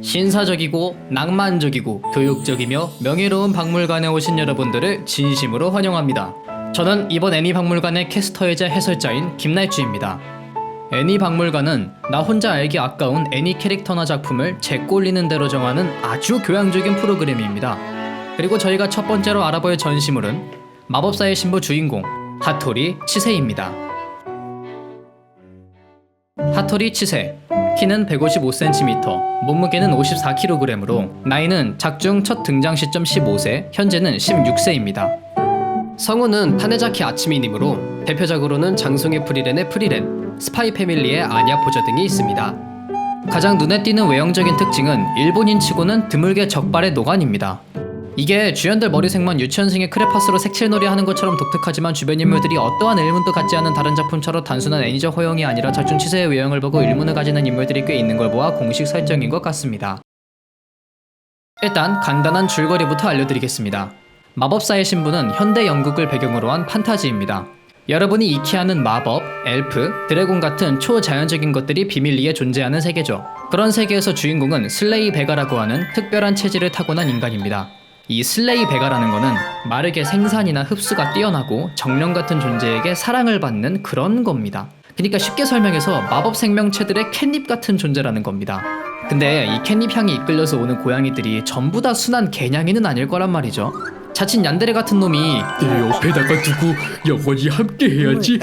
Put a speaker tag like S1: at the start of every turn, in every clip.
S1: 신사적이고 낭만적이고 교육적이며 명예로운 박물관에 오신 여러분들을 진심으로 환영합니다. 저는 이번 애니박물관의 캐스터이자 해설자인 김날주입니다. 애니박물관은 나 혼자 알기 아까운 애니 캐릭터나 작품을 제 꼴리는 대로 정하는 아주 교양적인 프로그램입니다. 그리고 저희가 첫 번째로 알아볼 전시물은 마법사의 신부 주인공 하토리 치세입니다. 하토리 치세, 키는 155cm, 몸무게는 54kg으로 나이는 작중 첫 등장 시점 15세, 현재는 16세입니다. 성우는 타네자키 아츠미님으로 대표적으로는 장송의 프리렌의 프리렌, 스파이 패밀리의 아냐 포저 등이 있습니다. 가장 눈에 띄는 외형적인 특징은 일본인치고는 드물게 적발의 노관입니다. 이게 주연들 머리색만 유치원생의 크레파스로 색칠놀이 하는 것처럼 독특하지만 주변 인물들이 어떠한 일문도 갖지 않은 다른 작품처럼 단순한 애니적 허용이 아니라 작중 치세의 외형을 보고 일문을 가지는 인물들이 꽤 있는 걸 보아 공식 설정인 것 같습니다. 일단 간단한 줄거리부터 알려드리겠습니다. 마법사의 신부는 현대 영국을 배경으로 한 판타지입니다. 여러분이 익히 아는 마법, 엘프, 드래곤 같은 초자연적인 것들이 비밀리에 존재하는 세계죠. 그런 세계에서 주인공은 슬레이 베가라고 하는 특별한 체질을 타고난 인간입니다. 이 슬레이 베가라는 거는 마르게 생산이나 흡수가 뛰어나고 정령 같은 존재에게 사랑을 받는 그런 겁니다. 그러니까 쉽게 설명해서 마법 생명체들의 캣닙 같은 존재라는 겁니다. 근데 이 캣닙 향이 이끌려서 오는 고양이들이 전부 다 순한 개냥이는 아닐 거란 말이죠. 자칫 얀데레 같은 놈이 내 옆에다가 두고 영원히 함께 해야지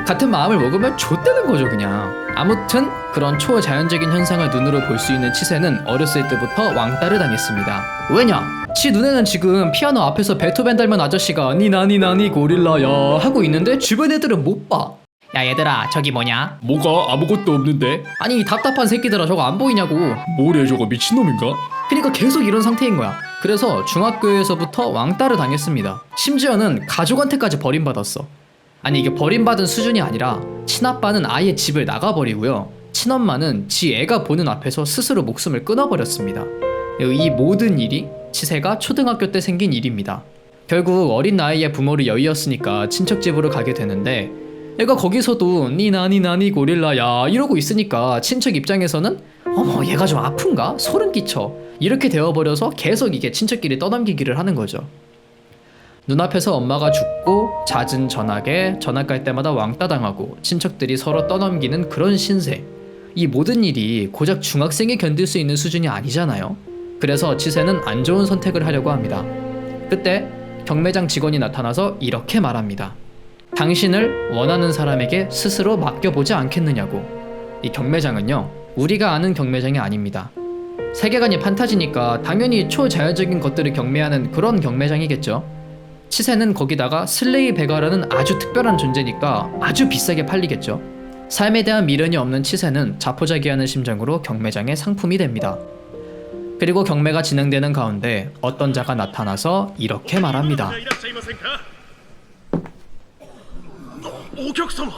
S1: 같은 마음을 먹으면 좆되는 거죠 그냥. 아무튼 그런 초자연적인 현상을 눈으로 볼 수 있는 치세는 어렸을 때부터 왕따를 당했습니다. 왜냐? 지 눈에는 지금 피아노 앞에서 베토벤 닮은 아저씨가 니나니나니 고릴라야 하고 있는데 주변 애들은 못 봐. 야 얘들아 저기 뭐냐?
S2: 뭐가 아무것도 없는데?
S1: 아니 답답한 새끼들아 저거 안 보이냐고.
S2: 뭐래 저거 미친놈인가?
S1: 그러니까 계속 이런 상태인 거야. 그래서 중학교에서부터 왕따를 당했습니다. 심지어는 가족한테까지 버림받았어. 아니 이게 버림받은 수준이 아니라 친아빠는 아예 집을 나가버리고요, 친엄마는 지 애가 보는 앞에서 스스로 목숨을 끊어버렸습니다. 이 모든 일이 치세가 초등학교 때 생긴 일입니다. 결국 어린 나이에 부모를 여의었으니까 친척 집으로 가게 되는데 애가 거기서도 니나니나니 고릴라야 이러고 있으니까 친척 입장에서는 어머 얘가 좀 아픈가? 소름 끼쳐. 이렇게 되어버려서 계속 이게 친척끼리 떠넘기기를 하는 거죠. 눈앞에서 엄마가 죽고 잦은 전학에 전학 갈 때마다 왕따 당하고 친척들이 서로 떠넘기는 그런 신세. 이 모든 일이 고작 중학생이 견딜 수 있는 수준이 아니잖아요. 그래서 치세는 안 좋은 선택을 하려고 합니다. 그때 경매장 직원이 나타나서 이렇게 말합니다. 당신을 원하는 사람에게 스스로 맡겨보지 않겠느냐고. 이 경매장은요, 우리가 아는 경매장이 아닙니다. 세계관이 판타지니까 당연히 초자연적인 것들을 경매하는 그런 경매장이겠죠. 치세는 거기다가 슬레이 베가라는 아주 특별한 존재니까 아주 비싸게 팔리겠죠. 삶에 대한 미련이 없는 치세는 자포자기하는 심정으로 경매장의 상품이 됩니다. 그리고 경매가 진행되는 가운데 어떤 자가 나타나서 이렇게 말합니다.
S2: お客様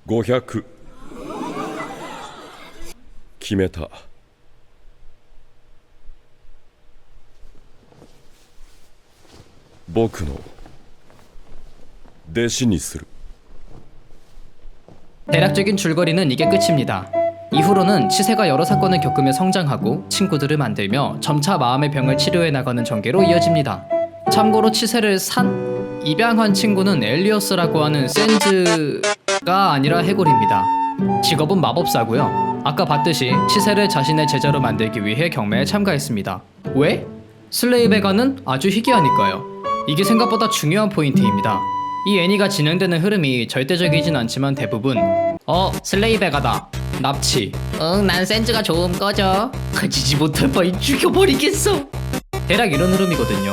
S2: 500決めた。僕の弟子にする。
S1: 대략적인 줄거리는 이게 끝입니다. 이후로는 치세가 여러 사건을 겪으며 성장하고 친구들을 만들며 점차 마음의 병을 치료해 나가는 전개로 이어집니다. 참고로 치세를 입양한 친구는 엘리어스라고 하는 센즈가 아니라 해골입니다. 직업은 마법사고요. 아까 봤듯이 치세를 자신의 제자로 만들기 위해 경매에 참가했습니다. 왜? 슬레이 베가는 아주 희귀하니까요. 이게 생각보다 중요한 포인트입니다. 이 애니가 진행되는 흐름이 절대적이진 않지만 대부분 슬레이 베가다, 납치, 난 센즈가 좋음 꺼져, 가지지 못할 바에 죽여버리겠어, 대략 이런 흐름이거든요.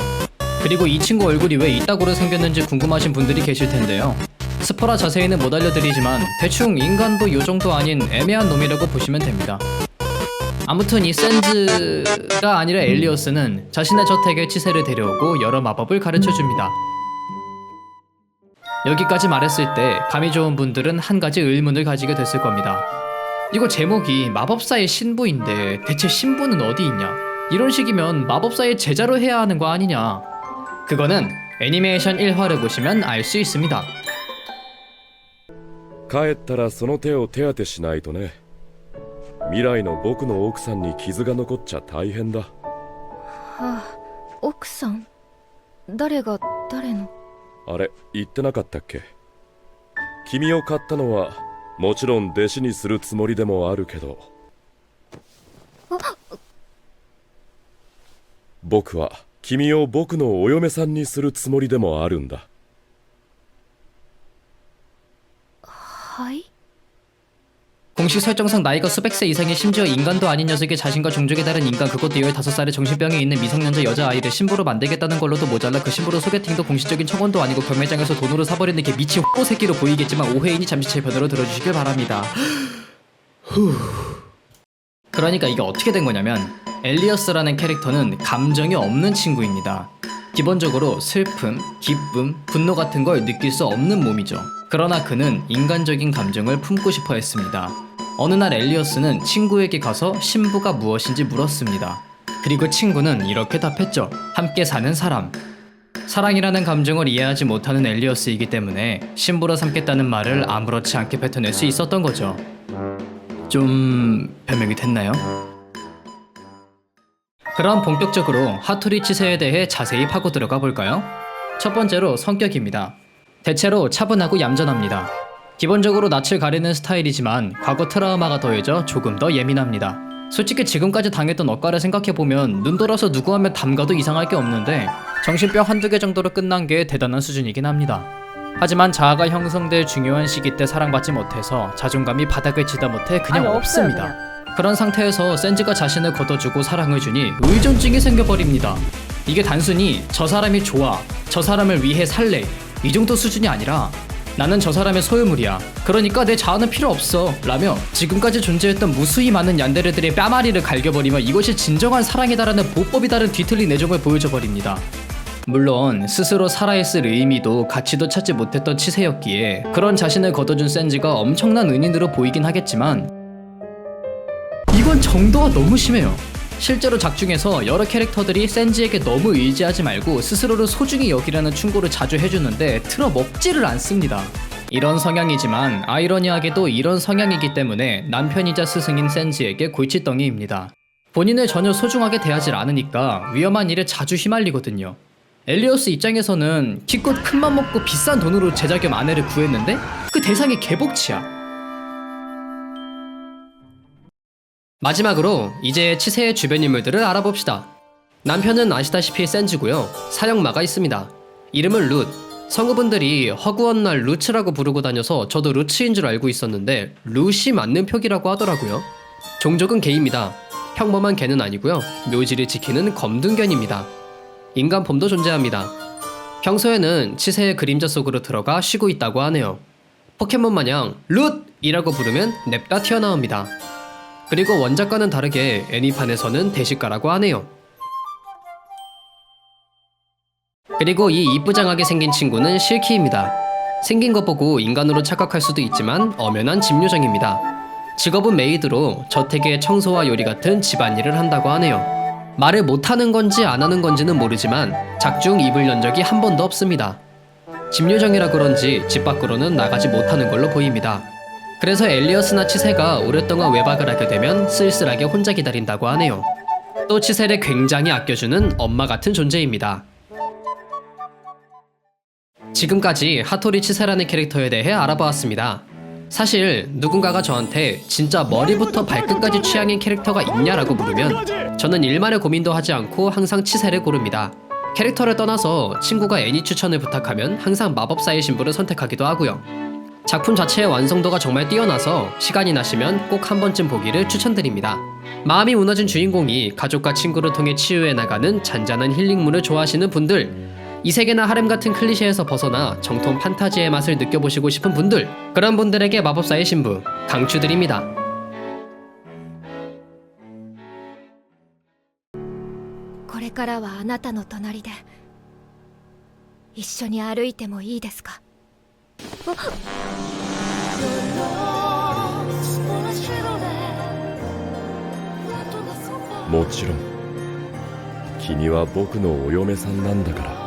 S1: 그리고 이 친구 얼굴이 왜 이따구로 생겼는지 궁금하신 분들이 계실 텐데요. 스포라 자세히는 못 알려드리지만 대충 인간도 요정도 아닌 애매한 놈이라고 보시면 됩니다. 아무튼 이 센즈가 아니라 엘리어스는 자신의 저택에 치세를 데려오고 여러 마법을 가르쳐줍니다. 여기까지 말했을 때 감이 좋은 분들은 한 가지 의문을 가지게 됐을 겁니다. 이거 제목이 마법사의 신부인데 대체 신부는 어디 있냐? 이런 식이면 마법사의 제자로 해야 하는 거 아니냐? 그거는 애니메이션 1화를 보시면 알 수 있습니다.
S2: 帰ったらその手を手当てしないとね。未来の僕の奥さんに傷が残っちゃ大変だ。
S3: 奥さん？誰が誰の？
S2: あれ言ってなかったっけ。君を買ったのはもちろん弟子にするつもりでもあるけど、僕は君を僕のお嫁さんにするつもりでもあるんだ。
S3: はい？
S1: 공식 설정상 나이가 수백 세 이상의 심지어 인간도 아닌 녀석이 자신과 종족에 다른 인간, 그것도 15살의 정신병에 있는 미성년자 여자아이를 신부로 만들겠다는 걸로도 모자라 그 신부로 소개팅도 공식적인 청혼도 아니고 경매장에서 돈으로 사버리는 게 미친 X 새끼로 보이겠지만 오해이니 잠시 제 변호로 들어주시길 바랍니다. 그러니까 이게 어떻게 된 거냐면 엘리어스라는 캐릭터는 감정이 없는 친구입니다. 기본적으로 슬픔, 기쁨, 분노 같은 걸 느낄 수 없는 몸이죠. 그러나 그는 인간적인 감정을 품고 싶어 했습니다. 어느 날 엘리어스는 친구에게 가서 신부가 무엇인지 물었습니다. 그리고 친구는 이렇게 답했죠. 함께 사는 사람. 사랑이라는 감정을 이해하지 못하는 엘리어스이기 때문에 신부로 삼겠다는 말을 아무렇지 않게 뱉어낼 수 있었던 거죠. 좀 변명이 됐나요? 그럼 본격적으로 하토리 치세에 대해 자세히 파고 들어가 볼까요? 첫 번째로 성격입니다. 대체로 차분하고 얌전합니다. 기본적으로 낯을 가리는 스타일이지만 과거 트라우마가 더해져 조금 더 예민합니다. 솔직히 지금까지 당했던 억가를 생각해보면 눈 돌아서 누구 하면 담가도 이상할 게 없는데 정신병 한두 개 정도로 끝난 게 대단한 수준이긴 합니다. 하지만 자아가 형성될 중요한 시기 때 사랑받지 못해서 자존감이 바닥을 치다 못해 그냥 없습니다. 그런 상태에서 센지가 자신을 걷어주고 사랑을 주니 의존증이 생겨버립니다. 이게 단순히 저 사람이 좋아, 저 사람을 위해 살래 이 정도 수준이 아니라 나는 저 사람의 소유물이야, 그러니까 내 자아는 필요 없어 라며 지금까지 존재했던 무수히 많은 얀데레들의 뺨아리를 갈겨버리며 이것이 진정한 사랑이다라는 보법이 다른 뒤틀린 애정을 보여줘버립니다. 물론 스스로 살아있을 의미도 가치도 찾지 못했던 치세였기에 그런 자신을 걷어준 센지가 엄청난 은인으로 보이긴 하겠지만 이건 정도가 너무 심해요. 실제로 작중에서 여러 캐릭터들이 센지에게 너무 의지하지 말고 스스로를 소중히 여기라는 충고를 자주 해주는데 틀어먹지를 않습니다. 이런 성향이지만 아이러니하게도 이런 성향이기 때문에 남편이자 스승인 센지에게 골칫덩이입니다. 본인을 전혀 소중하게 대하질 않으니까 위험한 일에 자주 휘말리거든요. 엘리어스 입장에서는 기껏 큰맘 먹고 비싼 돈으로 제자 겸 아내를 구했는데 그 대상이 개복치야. 마지막으로 이제 치세의 주변 인물들을 알아봅시다. 남편은 아시다시피 센지고요. 사형마가 있습니다. 이름은 룻. 성우분들이 허구한 날 루츠라고 부르고 다녀서 저도 루츠인 줄 알고 있었는데 룻이 맞는 표기라고 하더라고요. 종족은 개입니다. 평범한 개는 아니고요. 묘지를 지키는 검둥견입니다. 인간폼도 존재합니다. 평소에는 치세의 그림자 속으로 들어가 쉬고 있다고 하네요. 포켓몬 마냥 룻이라고 부르면 냅다 튀어나옵니다. 그리고 원작과는 다르게 애니판에서는 대식가라고 하네요. 그리고 이 이쁘장하게 생긴 친구는 실키입니다. 생긴 것 보고 인간으로 착각할 수도 있지만 엄연한 집요정입니다. 직업은 메이드로 저택의 청소와 요리 같은 집안일을 한다고 하네요. 말을 못하는 건지 안 하는 건지는 모르지만 작중 입을 연 적이 한 번도 없습니다. 집요정이라 그런지 집 밖으로는 나가지 못하는 걸로 보입니다. 그래서 엘리어스나 치세가 오랫동안 외박을 하게 되면 쓸쓸하게 혼자 기다린다고 하네요. 또 치세를 굉장히 아껴주는 엄마 같은 존재입니다. 지금까지 하토리 치세라는 캐릭터에 대해 알아보았습니다. 사실 누군가가 저한테 진짜 머리부터 발끝까지 취향인 캐릭터가 있냐라고 물으면 저는 일만의 고민도 하지 않고 항상 치세를 고릅니다. 캐릭터를 떠나서 친구가 애니 추천을 부탁하면 항상 마법사의 신부를 선택하기도 하고요. 작품 자체의 완성도가 정말 뛰어나서 시간이 나시면 꼭 한 번쯤 보기를 추천드립니다. 마음이 무너진 주인공이 가족과 친구를 통해 치유해 나가는 잔잔한 힐링물을 좋아하시는 분들, 이세계나 하렘 같은 클리셰에서 벗어나 정통 판타지의 맛을 느껴보시고 싶은 분들, 그런 분들에게 마법사의 신부 강추드립니다.
S3: これからはあなたの隣で一緒に歩いてもいいですか？
S2: もちろん君は僕のお嫁さんなんだから。